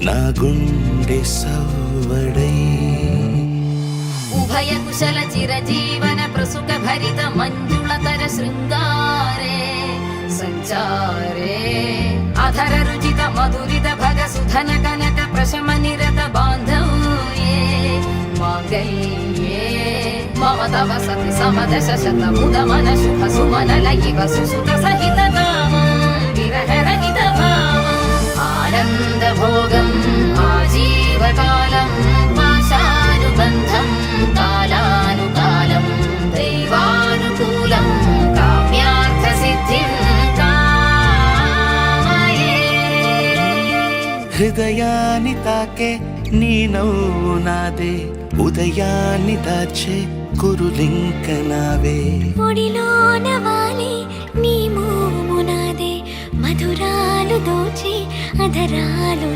నా గుండె సవ్వడై ఉభయ కుశల చిరజీవన ప్రసుక భరిత మంజుళతర శృంగారే సంచారే అధర రుచిత మధురిత భగ సుధన కనక ప్రశమ నిరత బాంధవ్యే మాంగళ్యే మమ తవ సతి సమదశ శత ముద మన శుభ సుమన లయివ సుసుత సహిత కామం విరహ రహిత భావం ఆనంద భోగం ఆజీవకాలం పాశానుబంధం కాలానుకాలం దైవానుకూలం కామ్యార్థ సిద్ధిం కామయే. హృదయాన్ని తాకే నీ నవ్వు నాదే ఉదయాన్ని దాచే కురులింక నావే ఒడిలోన వాలి నీ మోము నాదే మధురాలు దోచి అధరాలు